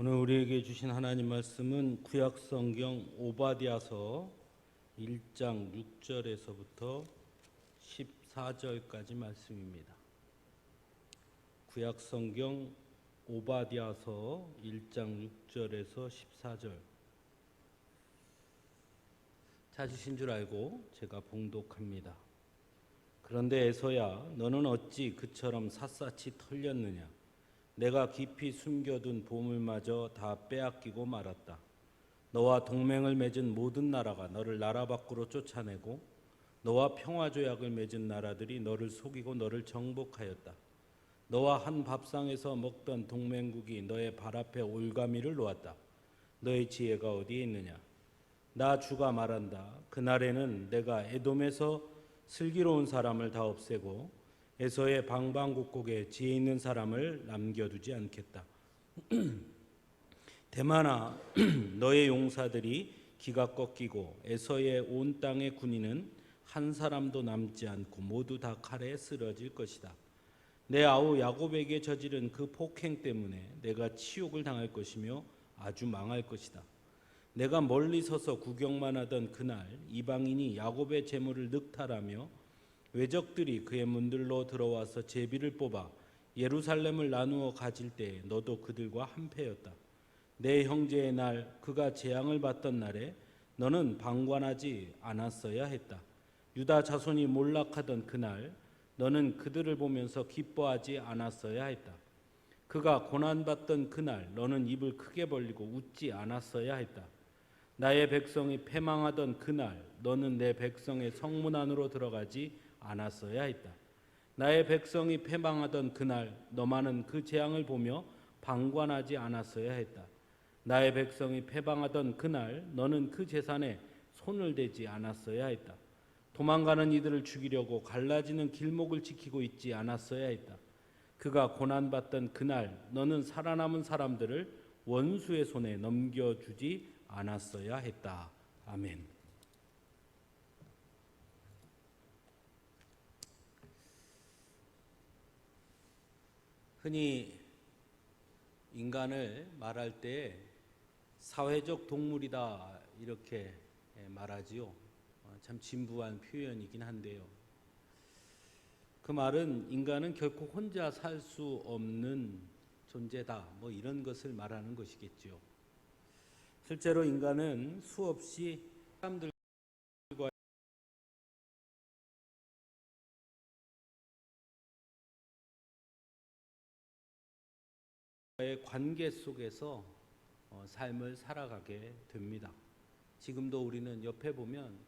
오늘 우리에게 주신 하나님 말씀은 구약성경 오바댜서 1장 6절에서부터 14절까지 말씀입니다. 구약성경 오바댜서 1장 6절에서 14절. 찾으신 줄 알고 제가 봉독합니다. 그런데 에서야 너는 어찌 그처럼 샅샅이 털렸느냐? 내가 깊이 숨겨둔 보물마저 다 빼앗기고 말았다. 너와 동맹을 맺은 모든 나라가 너를 나라 밖으로 쫓아내고 너와 평화조약을 맺은 나라들이 너를 속이고 너를 정복하였다. 너와 한 밥상에서 먹던 동맹국이 너의 발 앞에 올가미를 놓았다. 너의 지혜가 어디에 있느냐? 나 주가 말한다. 그날에는 내가 에돔에서 슬기로운 사람을 다 없애고 에서의 방방곡곡에 지혜 있는 사람을 남겨두지 않겠다. 대만아, 너의 용사들이 기가 꺾이고 에서의 온 땅의 군인은 한 사람도 남지 않고 모두 다 칼에 쓰러질 것이다. 내 아우 야곱에게 저지른 그 폭행 때문에 내가 치욕을 당할 것이며 아주 망할 것이다. 내가 멀리 서서 구경만 하던 그날 이방인이 야곱의 재물을 늑탈하며 외적들이 그의 문들로 들어와서 제비를 뽑아 예루살렘을 나누어 가질 때에 너도 그들과 한패였다. 내 형제의 날 그가 재앙을 받던 날에 너는 방관하지 않았어야 했다. 유다 자손이 몰락하던 그날 너는 그들을 보면서 기뻐하지 않았어야 했다. 그가 고난받던 그날 너는 입을 크게 벌리고 웃지 않았어야 했다. 나의 백성이 패망하던 그날 너는 내 백성의 성문 안으로 들어가지 않았어야 했다. 나의 백성이 패망하던 그날 너만은 그 재앙을 보며 방관하지 않았어야 했다. 나의 백성이 패망하던 그날 너는 그 재산에 손을 대지 않았어야 했다. 도망가는 이들을 죽이려고 갈라지는 길목을 지키고 있지 않았어야 했다. 그가 고난받던 그날 너는 살아남은 사람들을 원수의 손에 넘겨주지 않았어야 했다. 아멘. 흔히 인간을 말할 때 사회적 동물이다 이렇게 말하지요. 참 진부한 표현이긴 한데요. 그 말은 인간은 결코 혼자 살 수 없는 존재다 뭐 이런 것을 말하는 것이겠죠. 실제로 인간은 수없이 사람들과의 관계 속에서 삶을 살아가게 됩니다. 지금도 우리는 옆에 보면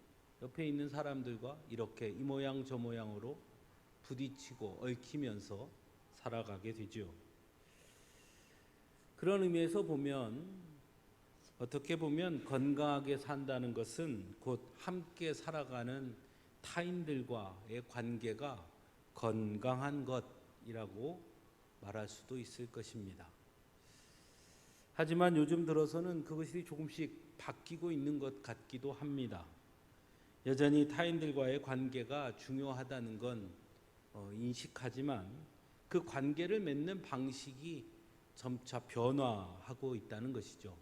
옆에 있는 사람들과 이렇게 이 모양 저 모양으로 부딪히고 얽히면서 살아가게 되죠. 그런 의미에서 보면 어떻게 보면 건강하게 산다는 것은 곧 함께 살아가는 타인들과의 관계가 건강한 것이라고 말할 수도 있을 것입니다. 하지만 요즘 들어서는 그것이 조금씩 바뀌고 있는 것 같기도 합니다. 여전히 타인들과의 관계가 중요하다는 건 인식하지만 그 관계를 맺는 방식이 점차 변화하고 있다는 것이죠.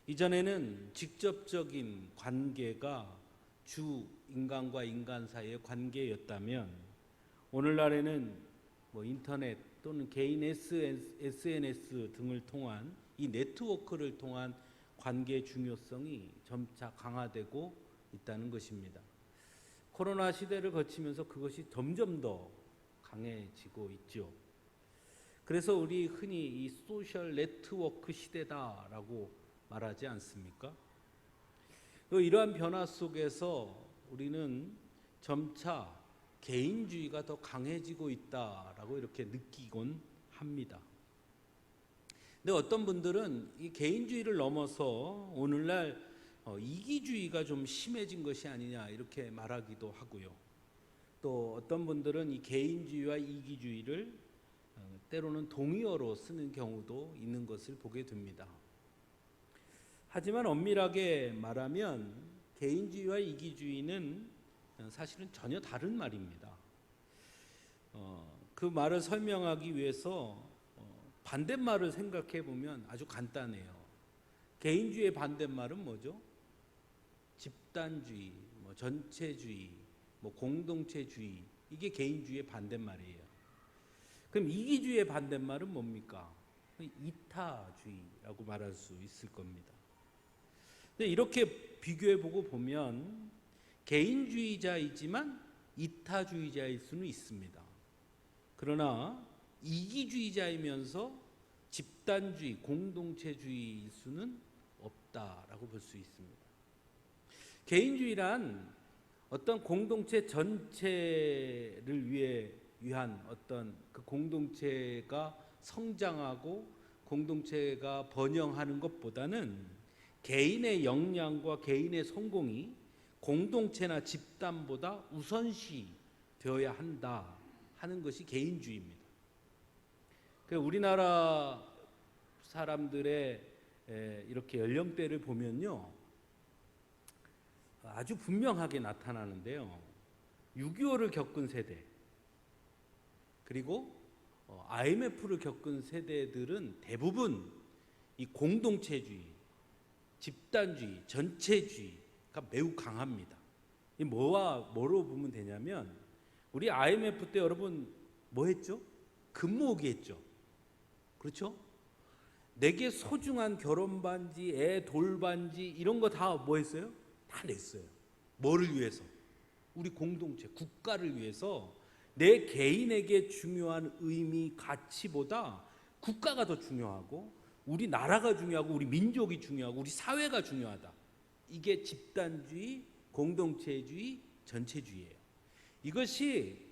이전에는 직접적인 관계가 주 인간과 인간 사이의 관계였다면 오늘날에는 인터넷 또는 개인 SNS 등을 통한 이 네트워크를 통한 관계의 중요성이 점차 강화되고 있다는 것입니다. 코로나 시대를 거치면서 그것이 점점 더 강해지고 있죠. 그래서 우리 흔히 이 소셜 네트워크 시대다라고 말하지 않습니까? 이러한 변화 속에서 우리는 점차 개인주의가 더 강해지고 있다라고 이렇게 느끼곤 합니다. 근데 어떤 분들은 이 개인주의를 넘어서 오늘날 이기주의가 좀 심해진 것이 아니냐 이렇게 말하기도 하고요. 또 어떤 분들은 이 개인주의와 이기주의를 때로는 동의어로 쓰는 경우도 있는 것을 보게 됩니다. 하지만 엄밀하게 말하면 개인주의와 이기주의는 사실은 전혀 다른 말입니다. 그 말을 설명하기 위해서 반대말을 생각해 보면 아주 간단해요. 개인주의의 반대말은 뭐죠? 집단주의, 뭐 전체주의, 뭐 공동체주의. 이게 개인주의의 반대말이에요. 그럼 이기주의의 반대말은 뭡니까? 이타주의라고 말할 수 있을 겁니다. 근데 이렇게 비교해 보고 보면 개인주의자이지만 이타주의자일 수는 있습니다. 그러나 이기주의자이면서 집단주의, 공동체주의일 수는 없다라고 볼 수 있습니다. 개인주의란 어떤 공동체 전체를 위한 어떤 그 공동체가 성장하고 공동체가 번영하는 것보다는 개인의 역량과 개인의 성공이 공동체나 집단보다 우선시 되어야 한다 하는 것이 개인주의입니다. 우리나라 사람들의 이렇게 연령대를 보면요, 아주 분명하게 나타나는데요. 6.25를 겪은 세대, 그리고 IMF를 겪은 세대들은 대부분 이 공동체주의, 집단주의, 전체주의가 매우 강합니다. 이 뭐로 보면 되냐면, 우리 IMF 때 여러분 뭐 했죠? 금 모으기 했죠. 그렇죠? 내게 소중한 결혼 반지, 애 돌반지 이런 거 다 뭐 했어요? 다 냈어요. 뭐를 위해서? 우리 공동체, 국가를 위해서. 내 개인에게 중요한 의미, 가치보다 국가가 더 중요하고 우리 나라가 중요하고 우리 민족이 중요하고 우리 사회가 중요하다. 이게 집단주의, 공동체주의, 전체주의예요. 이것이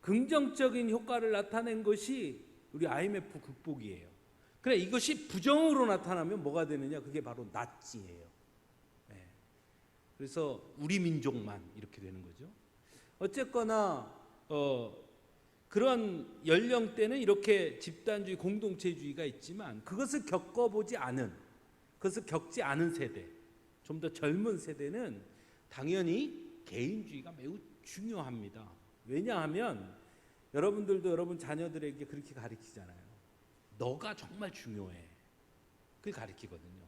긍정적인 효과를 나타낸 것이 우리 IMF 극복이에요. 그래, 이것이 부정으로 나타나면 뭐가 되느냐? 그게 바로 나치예요. 그래서 우리 민족만 이렇게 되는 거죠. 어쨌거나 그런 연령대는 이렇게 집단주의, 공동체주의가 있지만 그것을 겪지 않은 세대, 좀 더 젊은 세대는 당연히 개인주의가 매우 중요합니다. 왜냐하면 여러분들도 여러분 자녀들에게 그렇게 가르치잖아요. 너가 정말 중요해. 그걸 가르치거든요.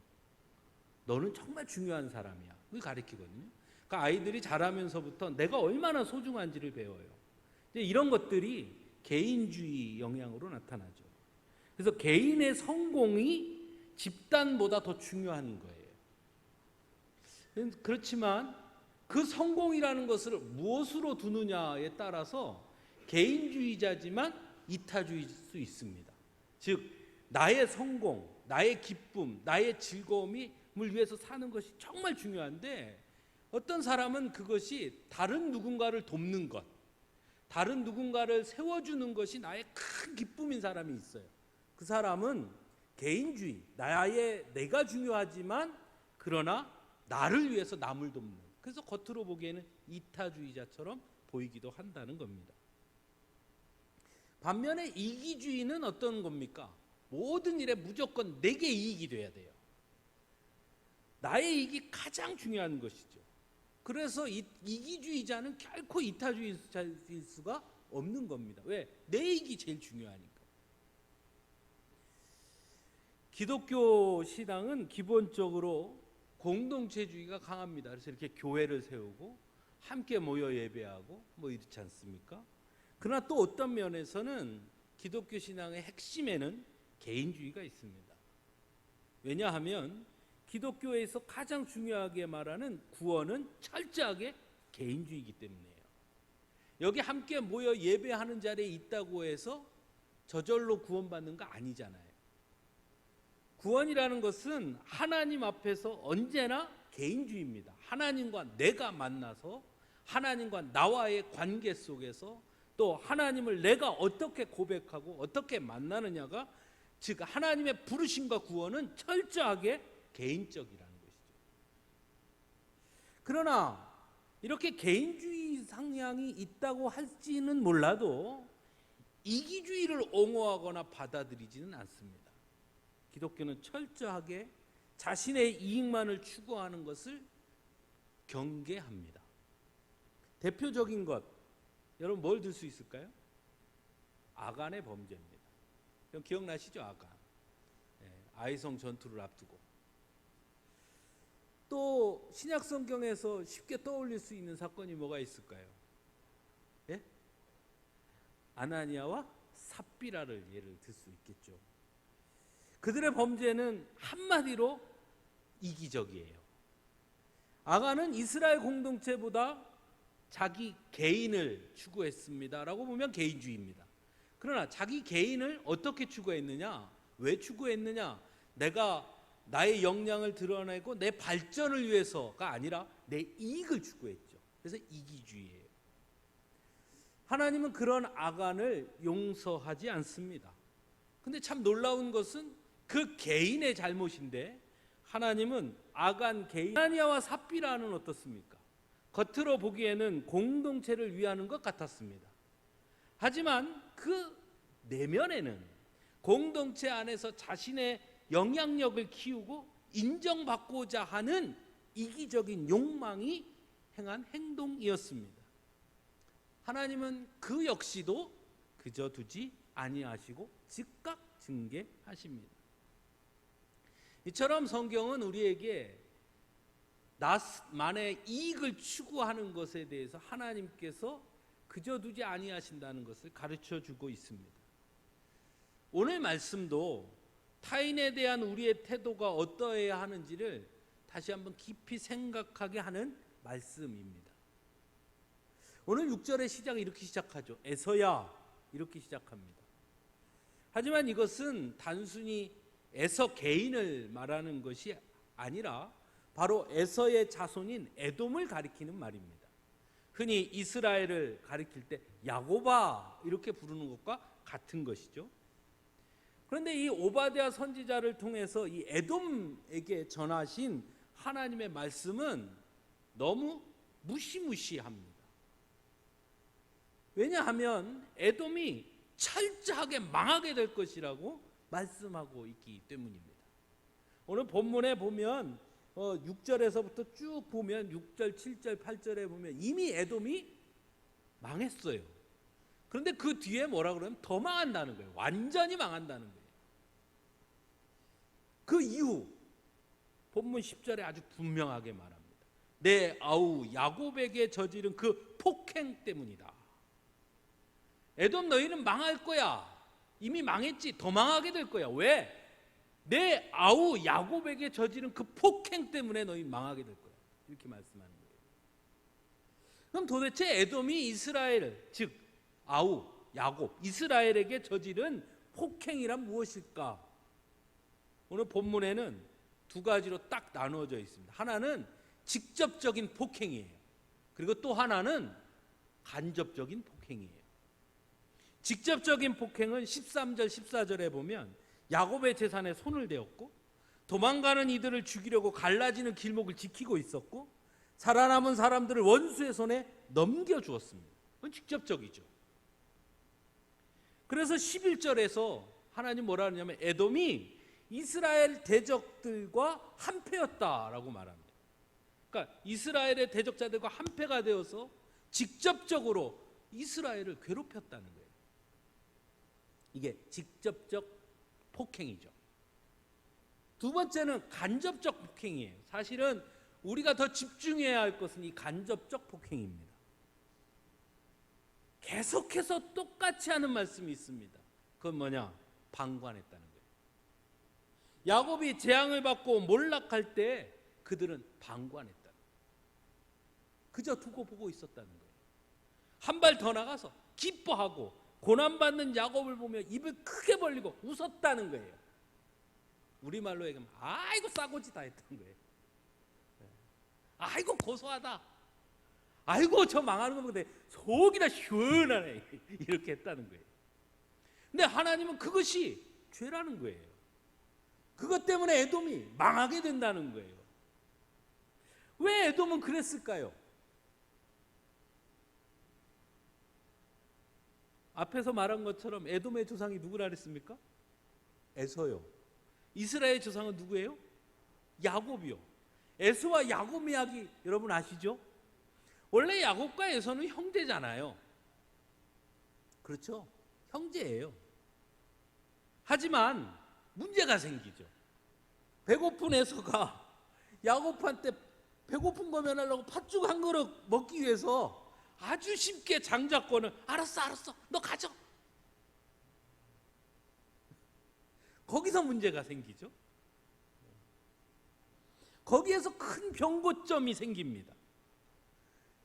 너는 정말 중요한 사람이야. 그걸 가르치거든요. 그러니까 아이들이 자라면서부터 내가 얼마나 소중한지를 배워요. 이런 것들이 개인주의 영향으로 나타나죠. 그래서 개인의 성공이 집단보다 더 중요한 거예요. 그렇지만 그 성공이라는 것을 무엇으로 두느냐에 따라서 개인주의자지만 이타주의일 수 있습니다. 즉 나의 성공, 나의 기쁨, 나의 즐거움을 위해서 사는 것이 정말 중요한데 어떤 사람은 그것이 다른 누군가를 돕는 것, 다른 누군가를 세워주는 것이 나의 큰 기쁨인 사람이 있어요. 그 사람은 개인주의, 내가 중요하지만 그러나 나를 위해서 남을 돕는, 그래서 겉으로 보기에는 이타주의자처럼 보이기도 한다는 겁니다. 반면에 이기주의는 어떤 겁니까? 모든 일에 무조건 내게 이익이 돼야 돼요. 나의 이익이 가장 중요한 것이죠. 그래서 이기주의자는 결코 이타주의자일 수가 없는 겁니다. 왜? 내 이익이 제일 중요하니까. 기독교 신앙은 기본적으로 공동체주의가 강합니다. 그래서 이렇게 교회를 세우고 함께 모여 예배하고 뭐 이렇지 않습니까? 그러나 또 어떤 면에서는 기독교 신앙의 핵심에는 개인주의가 있습니다. 왜냐하면 기독교에서 가장 중요하게 말하는 구원은 철저하게 개인주의이기 때문이에요. 여기 함께 모여 예배하는 자리에 있다고 해서 저절로 구원받는 거 아니잖아요. 구원이라는 것은 하나님 앞에서 언제나 개인주의입니다. 하나님과 내가 만나서 하나님과 나와의 관계 속에서 또 하나님을 내가 어떻게 고백하고 어떻게 만나느냐가, 즉 하나님의 부르심과 구원은 철저하게 개인적이라는 것이죠. 그러나 이렇게 개인주의 성향이 있다고 할지는 몰라도 이기주의를 옹호하거나 받아들이지는 않습니다. 기독교는 철저하게 자신의 이익만을 추구하는 것을 경계합니다. 대표적인 것, 여러분 뭘 들 수 있을까요? 아간의 범죄입니다. 기억나시죠? 아간. 아이성 전투를 앞두고. 또 신약 성경에서 쉽게 떠올릴 수 있는 사건이 뭐가 있을까요? 예? 아나니아와 삽비라를 예를 들 수 있겠죠. 그들의 범죄는 한마디로 이기적이에요. 아간은 이스라엘 공동체보다 자기 개인을 추구했습니다라고 보면 개인주의입니다. 그러나 자기 개인을 어떻게 추구했느냐? 왜 추구했느냐? 내가 나의 역량을 드러내고 내 발전을 위해서가 아니라 내 이익을 추구했죠. 그래서 이기주의예요. 하나님은 그런 아간을 용서하지 않습니다. 근데 참 놀라운 것은 그 개인의 잘못인데 하나님은 아간 개인 아나니아와 삽비라는 어떻습니까? 겉으로 보기에는 공동체를 위하는 것 같았습니다. 하지만 그 내면에는 공동체 안에서 자신의 영향력을 키우고 인정받고자 하는 이기적인 욕망이 행한 행동이었습니다. 하나님은 그 역시도 그저 두지 아니하시고 즉각 징계하십니다. 이처럼 성경은 우리에게 나만의 이익을 추구하는 것에 대해서 하나님께서 그저 두지 아니하신다는 것을 가르쳐 주고 있습니다. 오늘 말씀도 타인에 대한 우리의 태도가 어떠해야 하는지를 다시 한번 깊이 생각하게 하는 말씀입니다. 오늘 6절의 시작이 이렇게 시작하죠. 에서야 이렇게 시작합니다. 하지만 이것은 단순히 에서 개인을 말하는 것이 아니라 바로 에서의 자손인 에돔을 가리키는 말입니다. 흔히 이스라엘을 가리킬 때 야곱아 이렇게 부르는 것과 같은 것이죠. 그런데 이 오바댜 선지자를 통해서 이 에돔에게 전하신 하나님의 말씀은 너무 무시무시합니다. 왜냐하면 에돔이 철저하게 망하게 될 것이라고 말씀하고 있기 때문입니다. 오늘 본문에 보면 6절에서부터 쭉 보면 6절, 7절, 8절에 보면 이미 에돔이 망했어요. 그런데 그 뒤에 뭐라 그러면 더 망한다는 거예요. 완전히 망한다는 거예요. 그 이후 본문 10절에 아주 분명하게 말합니다. 내 아우 야곱에게 저지른 그 폭행 때문이다. 에돔 너희는 망할 거야. 이미 망했지. 더 망하게 될 거야. 왜? 내 아우 야곱에게 저지른 그 폭행 때문에 너희 망하게 될 거야. 이렇게 말씀하는 거예요. 그럼 도대체 에돔이 이스라엘, 즉 아우 야곱, 이스라엘에게 저지른 폭행이란 무엇일까? 오늘 본문에는 두 가지로 딱 나누어져 있습니다. 하나는 직접적인 폭행이에요. 그리고 또 하나는 간접적인 폭행이에요. 직접적인 폭행은 13절 14절에 보면 야곱의 재산에 손을 대었고 도망가는 이들을 죽이려고 갈라지는 길목을 지키고 있었고 살아남은 사람들을 원수의 손에 넘겨주었습니다. 그건 직접적이죠. 그래서 11절에서 하나님 뭐라 하냐면 에돔이 이스라엘 대적들과 한패였다라고 말합니다. 그러니까 이스라엘의 대적자들과 한패가 되어서 직접적으로 이스라엘을 괴롭혔다는 거예요. 이게 직접적 폭행이죠. 두 번째는 간접적 폭행이에요. 사실은 우리가 더 집중해야 할 것은 이 간접적 폭행입니다. 계속해서 똑같이 하는 말씀이 있습니다. 그건 뭐냐? 방관했다는 거예요. 야곱이 재앙을 받고 몰락할 때 그들은 방관했다는 거예요. 그저 두고 보고 있었다는 거예요. 한 발 더 나가서 기뻐하고 고난받는 야곱을 보며 입을 크게 벌리고 웃었다는 거예요. 우리말로 얘기하면 아이고 싸고지 다 했던 거예요. 아이고 고소하다. 아이고 저 망하는 거 보는데 속이 다 시원하네. 이렇게 했다는 거예요. 근데 하나님은 그것이 죄라는 거예요. 그것 때문에 에돔이 망하게 된다는 거예요. 왜 에돔은 그랬을까요? 앞에서 말한 것처럼 에돔의 조상이 누구라 그랬습니까? 에서요. 이스라엘의 조상은 누구예요? 야곱이요. 에서와 야곱 이야기 여러분 아시죠? 원래 야곱과 에서는 형제잖아요. 그렇죠? 형제예요. 하지만 문제가 생기죠. 배고픈 에서가 야곱한테 배고픈 거 면하려고 팥죽 한 그릇 먹기 위해서 아주 쉽게 장자권을 알았어 너 가져. 거기서 문제가 생기죠. 거기에서 큰 변고점이 생깁니다.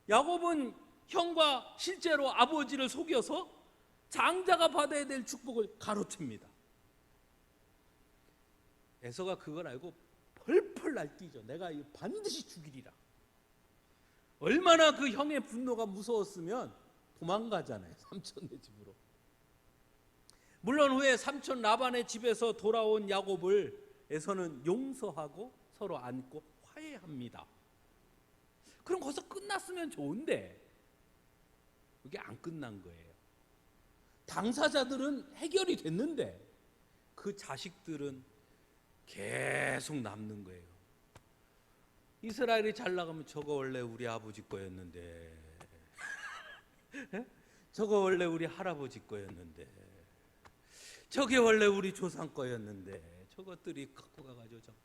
야곱은 형과 실제로 아버지를 속여서 장자가 받아야 될 축복을 가로챕니다. 에서가 그걸 알고 펄펄 날뛰죠. 내가 이거 반드시 죽이리라. 얼마나 그 형의 분노가 무서웠으면 도망가잖아요. 삼촌네 집으로. 물론 후에 삼촌 라반의 집에서 돌아온 야곱을 에서는 용서하고 서로 안고 화해합니다. 그럼 거기서 끝났으면 좋은데 그게 안 끝난 거예요. 당사자들은 해결이 됐는데 그 자식들은 계속 남는 거예요. 이스라엘이 잘 나가면 저거 원래 우리 아버지 거였는데 저거 원래 우리 할아버지 거였는데 저게 원래 우리 조상 거였는데 저것들이 갖고 가가지고 참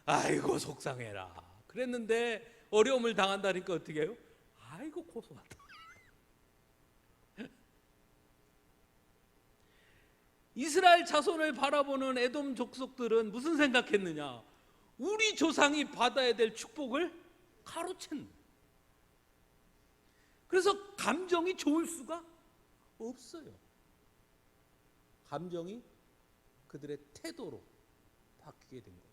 아이고 속상해라 그랬는데 어려움을 당한다니까 어떻게 해요? 아이고 고소하다. 이스라엘 자손을 바라보는 에돔 족속들은 무슨 생각했느냐? 우리 조상이 받아야 될 축복을 가로챈. 그래서 감정이 좋을 수가 없어요. 감정이 그들의 태도로 바뀌게 된 거죠.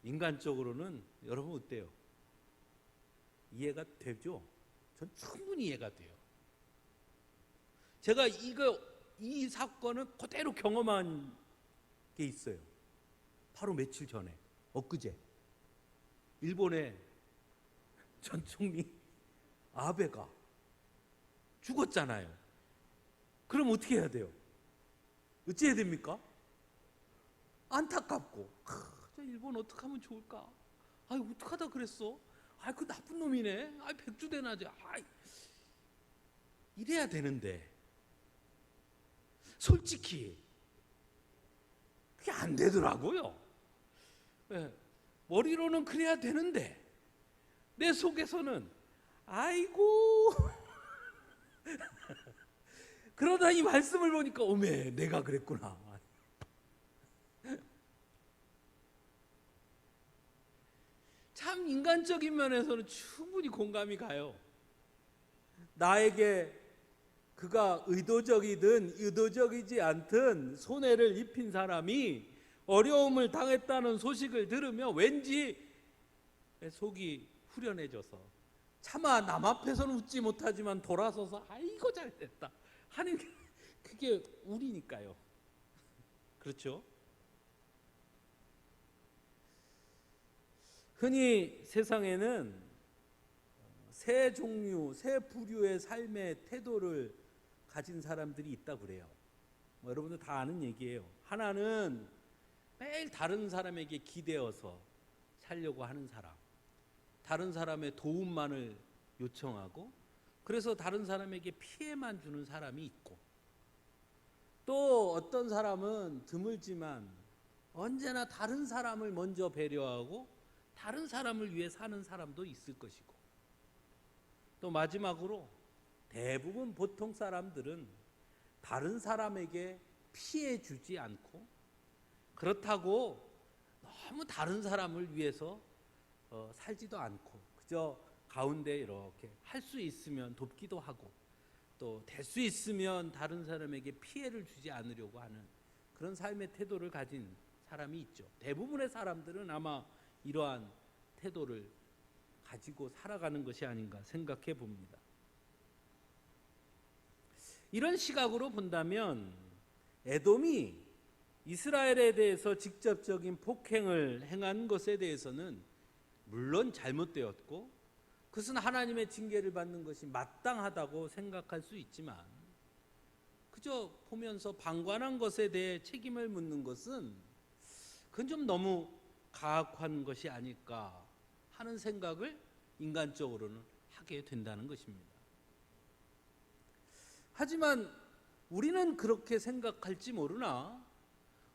인간적으로는 여러분 어때요? 이해가 되죠? 전 충분히 이해가 돼요. 제가 이 사건을 그대로 경험한 게 있어요. 바로 며칠 전에, 엊그제 일본의 전 총리 아베가 죽었잖아요. 그럼 어떻게 해야 돼요? 어찌해야 됩니까? 안타깝고 저 일본 어떻게 하면 좋을까? 아이 어떡하다 그랬어? 아이 그 나쁜 놈이네. 아이 백주대나지. 아이 이래야 되는데 솔직히 그게 안 되더라고요. 네. 머리로는 그래야 되는데 내 속에서는 아이고 그러다 이 말씀을 보니까 오메 내가 그랬구나. 참 인간적인 면에서는 충분히 공감이 가요. 나에게 그가 의도적이든 의도적이지 않든 손해를 입힌 사람이 어려움을 당했다는 소식을 들으면 왠지 속이 후련해져서 차마 남 앞에서는 웃지 못하지만 돌아서서 아이고 잘됐다 하는 게 그게 우리니까요. 그렇죠? 흔히 세상에는 세 종류, 세 부류의 삶의 태도를 가진 사람들이 있다고 그래요. 여러분들 다 아는 얘기예요. 하나는 매일 다른 사람에게 기대어서 살려고 하는 사람, 다른 사람의 도움만을 요청하고 그래서 다른 사람에게 피해만 주는 사람이 있고, 또 어떤 사람은 드물지만 언제나 다른 사람을 먼저 배려하고 다른 사람을 위해 사는 사람도 있을 것이고, 또 마지막으로 대부분 보통 사람들은 다른 사람에게 피해 주지 않고 그렇다고 너무 다른 사람을 위해서 살지도 않고 그저 가운데 이렇게 할 수 있으면 돕기도 하고 또 될 수 있으면 다른 사람에게 피해를 주지 않으려고 하는 그런 삶의 태도를 가진 사람이 있죠. 대부분의 사람들은 아마 이러한 태도를 가지고 살아가는 것이 아닌가 생각해 봅니다. 이런 시각으로 본다면 에돔이 이스라엘에 대해서 직접적인 폭행을 행한 것에 대해서는 물론 잘못되었고 그것은 하나님의 징계를 받는 것이 마땅하다고 생각할 수 있지만, 그저 보면서 방관한 것에 대해 책임을 묻는 것은 그건 좀 너무 가혹한 것이 아닐까 하는 생각을 인간적으로는 하게 된다는 것입니다. 하지만 우리는 그렇게 생각할지 모르나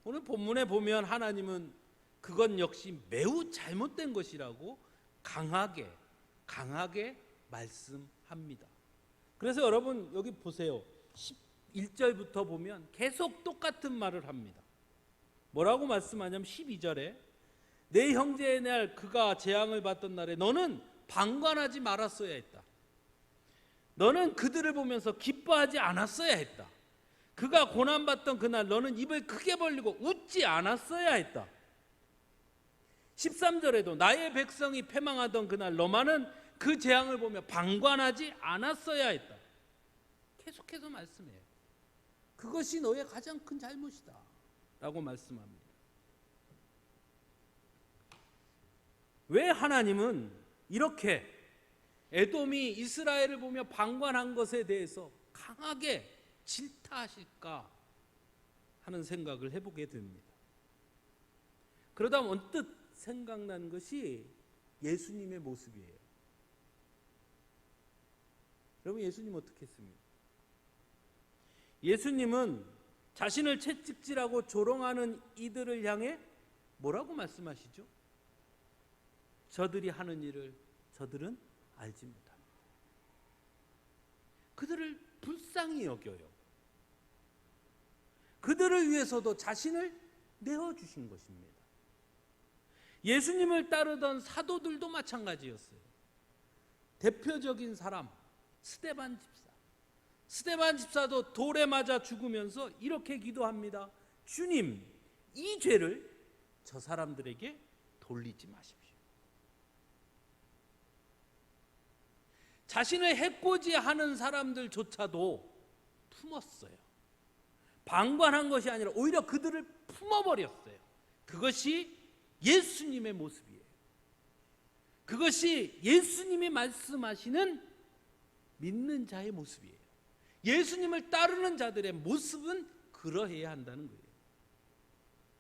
오늘 본문에 보면 하나님은 그건 역시 매우 잘못된 것이라고 강하게 말씀합니다. 그래서 여러분 여기 보세요. 11절부터 보면 계속 똑같은 말을 합니다. 뭐라고 말씀하냐면 12절에 내 형제의 날 그가 재앙을 받던 날에 너는 방관하지 말았어야 했다. 너는 그들을 보면서 기뻐하지 않았어야 했다. 그가 고난받던 그날 너는 입을 크게 벌리고 웃지 않았어야 했다. 13절에도 나의 백성이 패망하던 그날 너만은 그 재앙을 보며 방관하지 않았어야 했다. 계속해서 말씀해요. 그것이 너의 가장 큰 잘못이다 라고 말씀합니다. 왜 하나님은 이렇게 에돔이 이스라엘을 보며 방관한 것에 대해서 강하게 질타하실까 하는 생각을 해보게 됩니다. 그러다 언뜻 생각난 것이 예수님의 모습이에요. 여러분 예수님 어떻게 했습니까? 예수님은 자신을 채찍질하고 조롱하는 이들을 향해 뭐라고 말씀하시죠? 저들이 하는 일을 저들은 알지 못합니다. 그들을 불쌍히 여겨요. 그들을 위해서도 자신을 내어주신 것입니다. 예수님을 따르던 사도들도 마찬가지였어요. 대표적인 사람 스데반 집사. 스데반 집사도 돌에 맞아 죽으면서 이렇게 기도합니다. 주님, 이 죄를 저 사람들에게 돌리지 마십시오. 자신을 해코지하는 사람들조차도 품었어요. 방관한 것이 아니라 오히려 그들을 품어버렸어요. 그것이 예수님의 모습이에요. 그것이 예수님이 말씀하시는 믿는 자의 모습이에요. 예수님을 따르는 자들의 모습은 그러해야 한다는 거예요.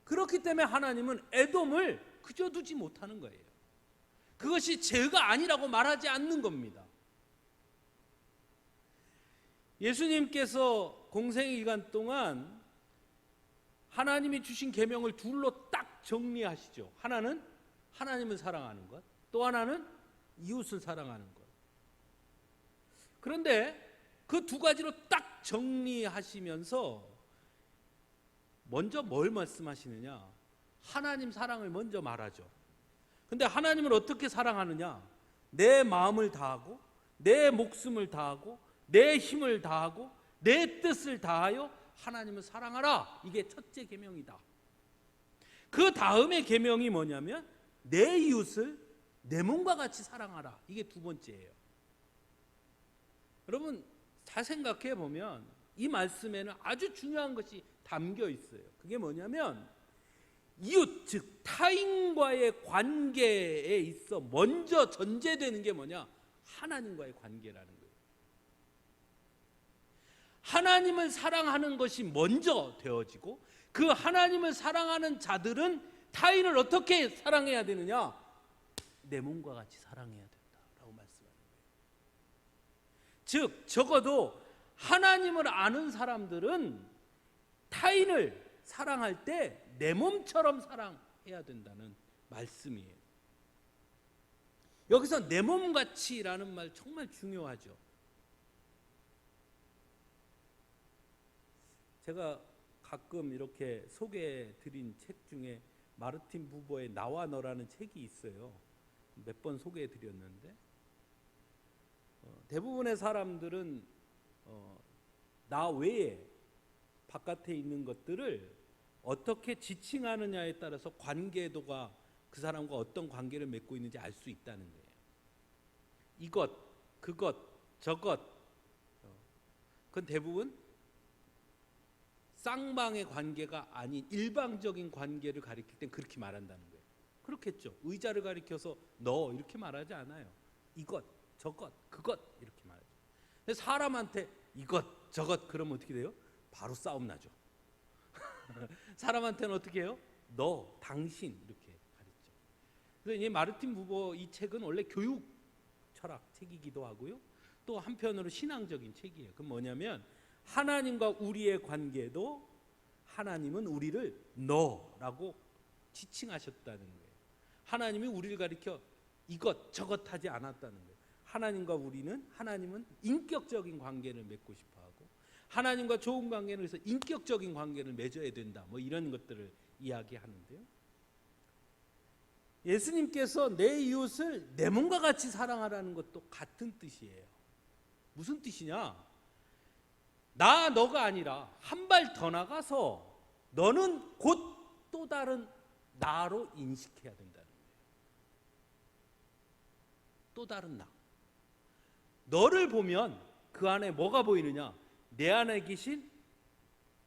그렇기 때문에 하나님은 에돔을 그저 두지 못하는 거예요. 그것이 죄가 아니라고 말하지 않는 겁니다. 예수님께서 공생의 기간 동안 하나님이 주신 계명을 둘로 딱 정리하시죠. 하나는 하나님을 사랑하는 것, 또 하나는 이웃을 사랑하는 것. 그런데 그 두 가지로 딱 정리하시면서 먼저 뭘 말씀하시느냐? 하나님 사랑을 먼저 말하죠. 근데 하나님을 어떻게 사랑하느냐? 내 마음을 다하고 내 목숨을 다하고 내 힘을 다하고 내 뜻을 다하여 하나님을 사랑하라. 이게 첫째 계명이다. 그 다음의 계명이 뭐냐면 내 이웃을 내 몸과 같이 사랑하라. 이게 두 번째예요. 여러분 잘 생각해 보면 이 말씀에는 아주 중요한 것이 담겨 있어요. 그게 뭐냐면 이웃 즉 타인과의 관계에 있어 먼저 전제되는 게 뭐냐? 하나님과의 관계라는 거예요. 하나님을 사랑하는 것이 먼저 되어지고 그 하나님을 사랑하는 자들은 타인을 어떻게 사랑해야 되느냐? 내 몸과 같이 사랑해야 된다라고 말씀하는 거예요. 즉 적어도 하나님을 아는 사람들은 타인을 사랑할 때 내 몸처럼 사랑해야 된다는 말씀이에요. 여기서 내 몸같이라는 말 정말 중요하죠. 제가 가끔 이렇게 소개해드린 책 중에 마르틴 부버의 나와 너라는 책이 있어요. 몇 번 소개해드렸는데 대부분의 사람들은 나 외에 바깥에 있는 것들을 어떻게 지칭하느냐에 따라서 관계도가 그 사람과 어떤 관계를 맺고 있는지 알 수 있다는 거예요. 이것, 그것, 저것. 그건 대부분 쌍방의 관계가 아닌 일방적인 관계를 가리킬 땐 그렇게 말한다는 거예요. 그렇겠죠. 의자를 가리켜서 너 이렇게 말하지 않아요. 이것, 저것, 그것 이렇게 말하죠. 근데 사람한테 이것, 저것 그러면 어떻게 돼요? 바로 싸움 나죠. 사람한테는 어떻게 해요? 너, 당신 이렇게 가르쳐. 그래서 이 마르틴 부버 이 책은 원래 교육 철학 책이기도 하고요. 또 한편으로 신앙적인 책이에요. 그건 뭐냐면 하나님과 우리의 관계도 하나님은 우리를 너라고 지칭하셨다는 거예요. 하나님이 우리를 가리켜 이것 저것 하지 않았다는 거예요. 하나님은 인격적인 관계를 맺고 싶어하고 하나님과 좋은 관계를 위해서 인격적인 관계를 맺어야 된다. 뭐 이런 것들을 이야기하는데요. 예수님께서 내 이웃을 내 몸과 같이 사랑하라는 것도 같은 뜻이에요. 무슨 뜻이냐? 너가 아니라 한 발 더 나가서 너는 곧 또 다른 나로 인식해야 된다는 거예요. 또 다른 나. 너를 보면 그 안에 뭐가 보이느냐? 내 안에 계신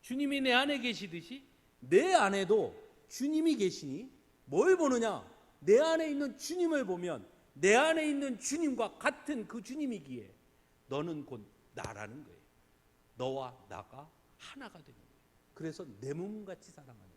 주님이 내 안에 계시듯이 내 안에도 주님이 계시니 뭘 보느냐? 내 안에 있는 주님을 보면 내 안에 있는 주님과 같은 그 주님이기에 너는 곧 나라는 거예요. 너와 나가 하나가 되는 거예요. 그래서 내 몸같이 사랑하는 거예요.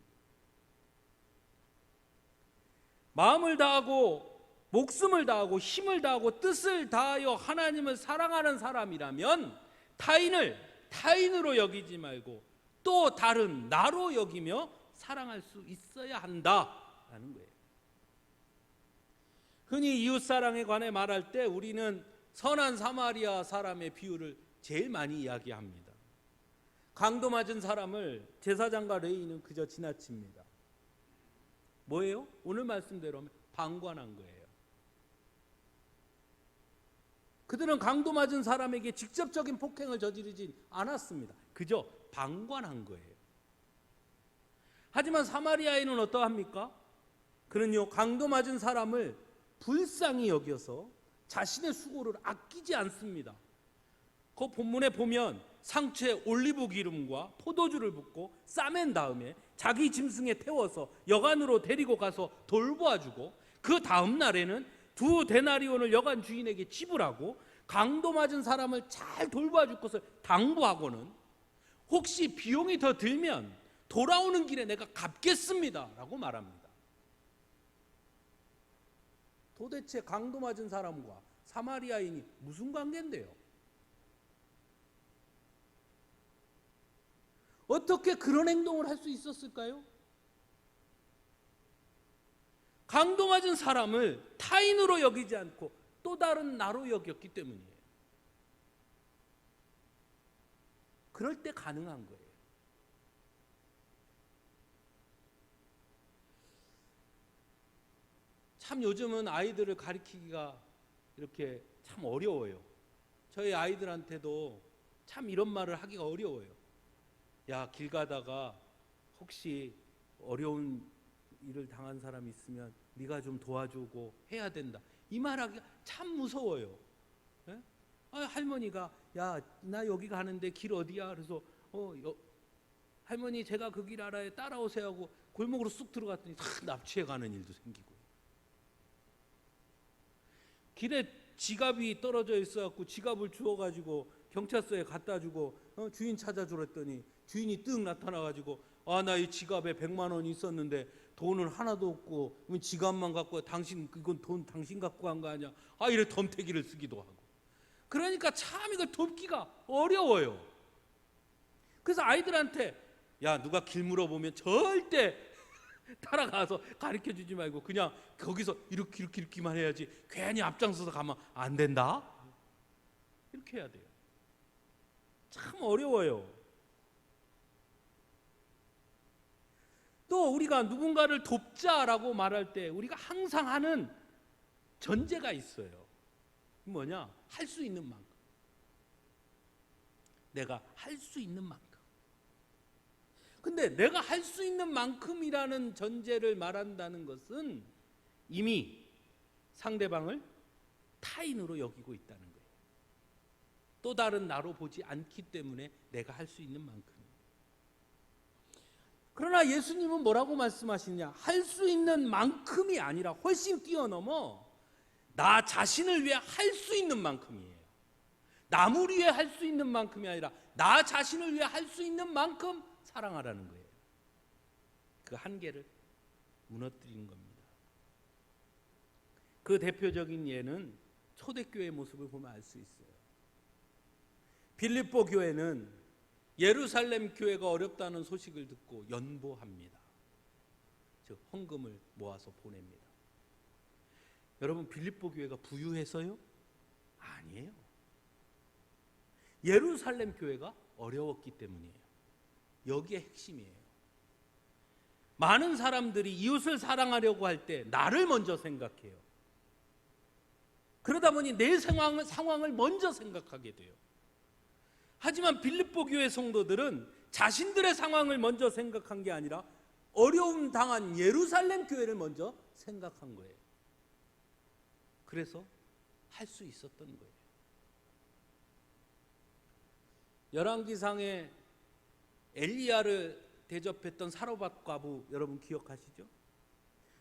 마음을 다하고 목숨을 다하고 힘을 다하고 뜻을 다하여 하나님을 사랑하는 사람이라면 타인을 타인으로 여기지 말고 또 다른 나로 여기며 사랑할 수 있어야 한다라는 거예요. 흔히 이웃사랑에 관해 말할 때 우리는 선한 사마리아 사람의 비유를 제일 많이 이야기합니다. 강도 맞은 사람을 제사장과 레위인은 그저 지나칩니다. 뭐예요? 오늘 말씀대로 하면 방관한 거예요. 그들은 강도 맞은 사람에게 직접적인 폭행을 저지르진 않았습니다. 그저 방관한 거예요. 하지만 사마리아인은 어떠합니까? 그는요, 강도 맞은 사람을 불쌍히 여겨서 자신의 수고를 아끼지 않습니다. 그 본문에 보면 상추에 올리브 기름과 포도주를 붓고 싸맨 다음에 자기 짐승에 태워서 여관으로 데리고 가서 돌보아주고 그 다음 날에는 2데나리온을 여관 주인에게 지불하고 강도 맞은 사람을 잘 돌봐줄 것을 당부하고는 혹시 비용이 더 들면 돌아오는 길에 내가 갚겠습니다 라고 말합니다. 도대체 강도 맞은 사람과 사마리아인이 무슨 관계인데요? 어떻게 그런 행동을 할 수 있었을까요? 강도 맞은 사람을 타인으로 여기지 않고 또 다른 나로 여겼기 때문이에요. 그럴 때 가능한 거예요. 참 요즘은 아이들을 가르치기가 이렇게 참 어려워요. 저희 아이들한테도 참 이런 말을 하기가 어려워요. 야, 길 가다가 혹시 어려운 일을 당한 사람이 있으면 네가 좀 도와주고 해야 된다. 이 말하기가 참 무서워요. 예? 할머니가 야, 나 여기 가는데 길 어디야? 그래서 할머니 제가 그 길 알아요. 따라오세요 하고 골목으로 쑥 들어갔더니 납치해 가는 일도 생기고 길에 지갑이 떨어져 있어갖고 지갑을 주워가지고 경찰서에 갖다 주고 주인 찾아주라 했더니 주인이 뜩 나타나가지고 나 이 지갑에 100만 원이 있었는데 돈은 하나도 없고 지갑만 갖고 이건 돈 당신 갖고 간 거 아니야? 이래 덤태기를 쓰기도 하고. 그러니까 참 이거 돕기가 어려워요. 그래서 아이들한테 야, 누가 길 물어보면 절대 따라가서 가르쳐 주지 말고 그냥 거기서 이렇게만 해야지 괜히 앞장서서 가면 안 된다. 이렇게 해야 돼요. 참 어려워요. 또 우리가 누군가를 돕자라고 말할 때 우리가 항상 하는 전제가 있어요. 뭐냐? 할 수 있는 만큼. 내가 할 수 있는 만큼. 근데 내가 할 수 있는 만큼이라는 전제를 말한다는 것은 이미 상대방을 타인으로 여기고 있다는 거예요. 또 다른 나로 보지 않기 때문에 내가 할 수 있는 만큼. 그러나 예수님은 뭐라고 말씀하시느냐? 할 수 있는 만큼이 아니라 훨씬 뛰어넘어 나 자신을 위해 할 수 있는 만큼이에요. 남을 위해 할 수 있는 만큼이 아니라 나 자신을 위해 할 수 있는 만큼 사랑하라는 거예요. 그 한계를 무너뜨리는 겁니다. 그 대표적인 예는 초대교회의 모습을 보면 알 수 있어요. 빌립보 교회는 예루살렘 교회가 어렵다는 소식을 듣고 연보합니다. 즉 헌금을 모아서 보냅니다. 여러분, 빌립보 교회가 부유해서요? 아니에요. 예루살렘 교회가 어려웠기 때문이에요. 여기에 핵심이에요. 많은 사람들이 이웃을 사랑하려고 할 때 나를 먼저 생각해요. 그러다 보니 내 상황을 먼저 생각하게 돼요. 하지만 빌립보 교회 성도들은 자신들의 상황을 먼저 생각한 게 아니라 어려움 당한 예루살렘 교회를 먼저 생각한 거예요. 그래서 할 수 있었던 거예요. 열왕기상에 엘리야를 대접했던 사로밧 과부 여러분 기억하시죠?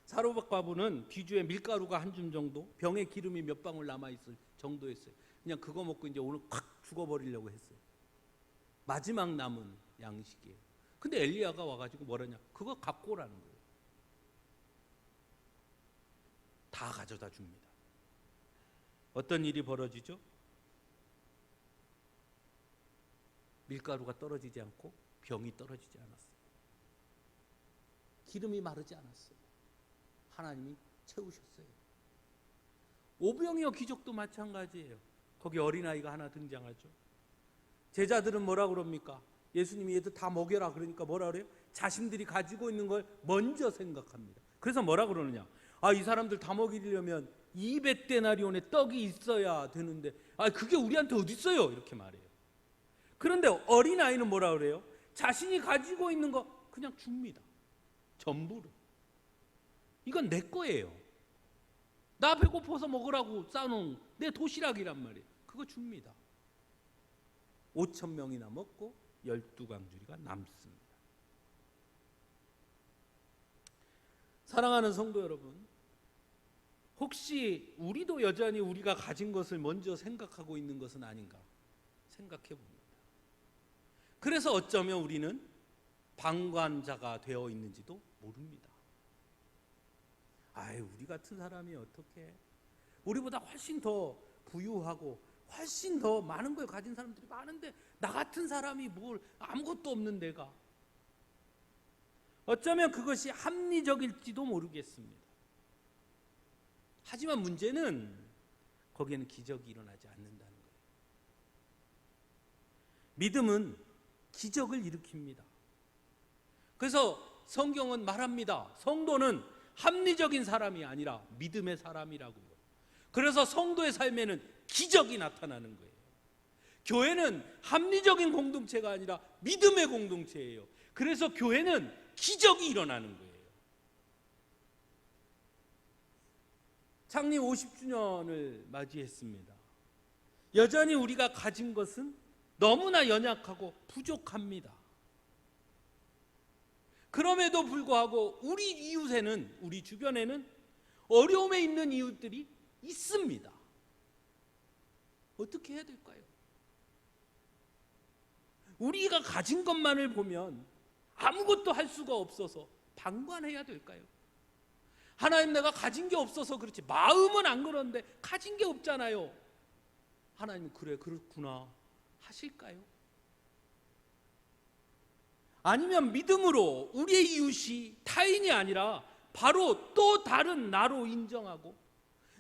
사로밧 과부는 귀주에 밀가루가 한 줌 정도, 병에 기름이 몇 방울 남아있을 정도였어요. 그냥 그거 먹고 이제 오늘 콱 죽어버리려고 했어요. 마지막 남은 양식이에요. 근데 엘리야가 와가지고 뭐라냐? 그거 갖고 오라는 거예요. 다 가져다 줍니다. 어떤 일이 벌어지죠? 밀가루가 떨어지지 않고 병이 떨어지지 않았어요. 기름이 마르지 않았어요. 하나님이 채우셨어요. 오병이어 기적도 마찬가지예요. 거기 어린아이가 하나 등장하죠. 제자들은 뭐라 그럽니까? 예수님이 얘들 다 먹여라 그러니까 뭐라 그래요? 자신들이 가지고 있는 걸 먼저 생각합니다. 그래서 뭐라 그러느냐? 이 사람들 다 먹이려면 200데나리온의 떡이 있어야 되는데 그게 우리한테 어디 있어요? 이렇게 말해요. 그런데 어린아이는 뭐라 그래요? 자신이 가지고 있는 거 그냥 줍니다. 전부를. 이건 내 거예요. 나 배고파서 먹으라고 싸놓은 내 도시락이란 말이에요. 그거 줍니다. 5,000명이나 먹고 12강주리가 남습니다. 사랑하는 성도 여러분, 혹시 우리도 여전히 우리가 가진 것을 먼저 생각하고 있는 것은 아닌가 생각해 봅니다. 그래서 어쩌면 우리는 방관자가 되어 있는지도 모릅니다. 우리 같은 사람이 어떻게, 우리보다 훨씬 더 부유하고 훨씬 더 많은 걸 가진 사람들이 많은데 나 같은 사람이 뭘 아무것도 없는 내가. 어쩌면 그것이 합리적일지도 모르겠습니다. 하지만 문제는 거기에는 기적이 일어나지 않는다는 거예요. 믿음은 기적을 일으킵니다. 그래서 성경은 말합니다. 성도는 합리적인 사람이 아니라 믿음의 사람이라고요. 그래서 성도의 삶에는 기적이 나타나는 거예요. 교회는 합리적인 공동체가 아니라 믿음의 공동체예요. 그래서 교회는 기적이 일어나는 거예요. 창립 50주년을 맞이했습니다. 여전히 우리가 가진 것은 너무나 연약하고 부족합니다. 그럼에도 불구하고 우리 이웃에는, 우리 주변에는 어려움에 있는 이웃들이 있습니다. 어떻게 해야 될까요? 우리가 가진 것만을 보면 아무것도 할 수가 없어서 방관해야 될까요? 하나님, 내가 가진 게 없어서 그렇지 마음은 안 그런데 가진 게 없잖아요. 하나님, 그래 그렇구나 하실까요? 아니면 믿음으로 우리의 이웃이 타인이 아니라 바로 또 다른 나로 인정하고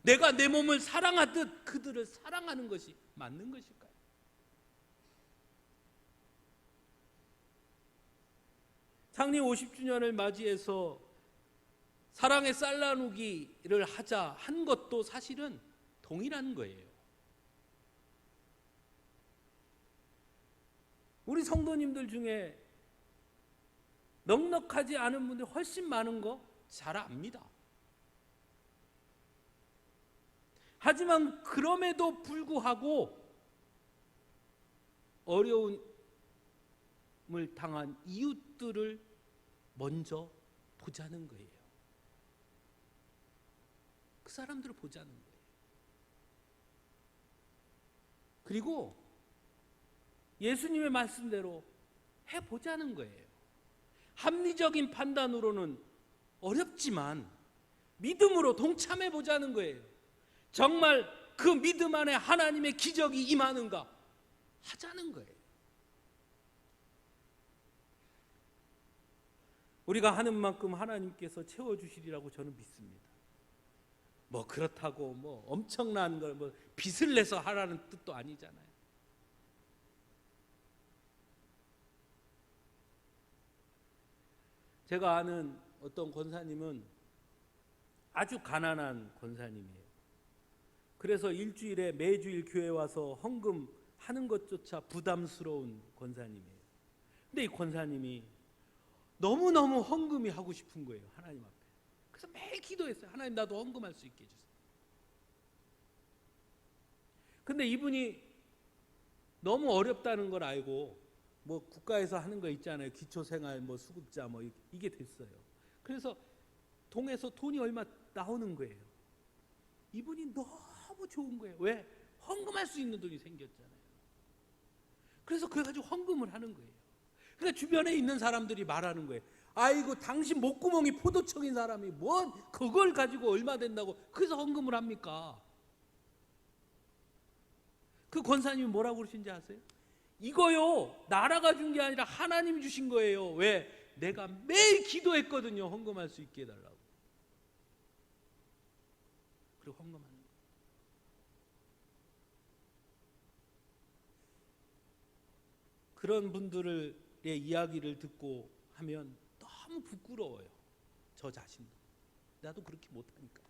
내가 내 몸을 사랑하듯 그들을 사랑하는 것이 맞는 것일까요? 창립 50주년을 맞이해서 사랑의 쌀 나누기를 하자 한 것도 사실은 동일한 거예요. 우리 성도님들 중에 넉넉하지 않은 분들 훨씬 많은 거 잘 압니다. 하지만 그럼에도 불구하고 어려움을 당한 이웃들을 먼저 보자는 거예요. 그 사람들을 보자는 거예요. 그리고 예수님의 말씀대로 해보자는 거예요. 합리적인 판단으로는 어렵지만 믿음으로 동참해보자는 거예요. 정말 그 믿음 안에 하나님의 기적이 임하는가 하자는 거예요. 우리가 하는 만큼 하나님께서 채워주시리라고 저는 믿습니다. 뭐 그렇다고 뭐 엄청난 걸 뭐 빚을 내서 하라는 뜻도 아니잖아요. 제가 아는 어떤 권사님은 아주 가난한 권사님이에요. 그래서 일주일에 매주일 교회 와서 헌금 하는 것조차 부담스러운 권사님이에요. 근데 이 권사님이 너무너무 헌금이 하고 싶은 거예요, 하나님 앞에. 그래서 매일 기도했어요. 하나님, 나도 헌금할 수 있게 해주세요. 근데 이분이 너무 어렵다는 걸 알고 뭐 국가에서 하는 거 있잖아요. 기초생활 뭐 수급자 뭐 이게 됐어요. 그래서 동에서 돈이 얼마 나오는 거예요. 이분이 너무 좋은 거예요. 왜? 헌금할 수 있는 돈이 생겼잖아요. 그래서 그래가지고 헌금을 하는 거예요. 그러니까 주변에 있는 사람들이 말하는 거예요. 아이고, 당신 목구멍이 포도청인 사람이 뭔 그걸 가지고 얼마 된다고 그래서 헌금을 합니까? 그 권사님이 뭐라고 그러신지 아세요? 이거요, 나라가 준 게 아니라 하나님이 주신 거예요. 왜? 내가 매일 기도했거든요. 헌금할 수 있게 해달라고. 그리고 헌금하는 거예요. 그런 분들의 이야기를 듣고 하면 너무 부끄러워요. 저 자신도. 나도 그렇게 못하니까.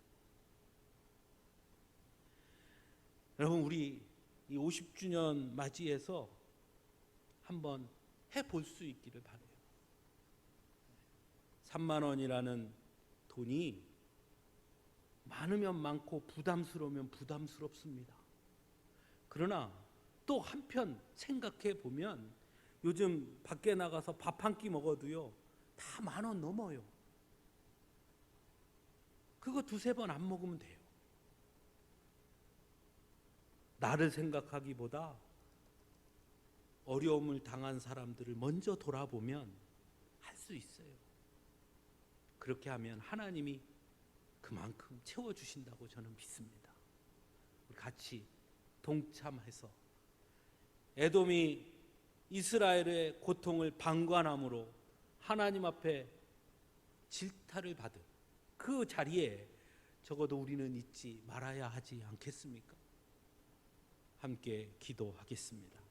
여러분, 우리 이 50주년 맞이해서 한번 해볼 수 있기를 바라요. 3만 원이라는 돈이 많으면 많고 부담스러우면 부담스럽습니다. 그러나 또 한편 생각해 보면 요즘 밖에 나가서 밥 한 끼 먹어도요, 다 10,000원 넘어요. 그거 2-3번 안 먹으면 돼요. 나를 생각하기보다 어려움을 당한 사람들을 먼저 돌아보면 할 수 있어요. 그렇게 하면 하나님이 그만큼 채워주신다고 저는 믿습니다. 우리 같이 동참해서 에돔이 이스라엘의 고통을 방관함으로 하나님 앞에 질타를 받은 그 자리에 적어도 우리는 잊지 말아야 하지 않겠습니까? 함께 기도하겠습니다.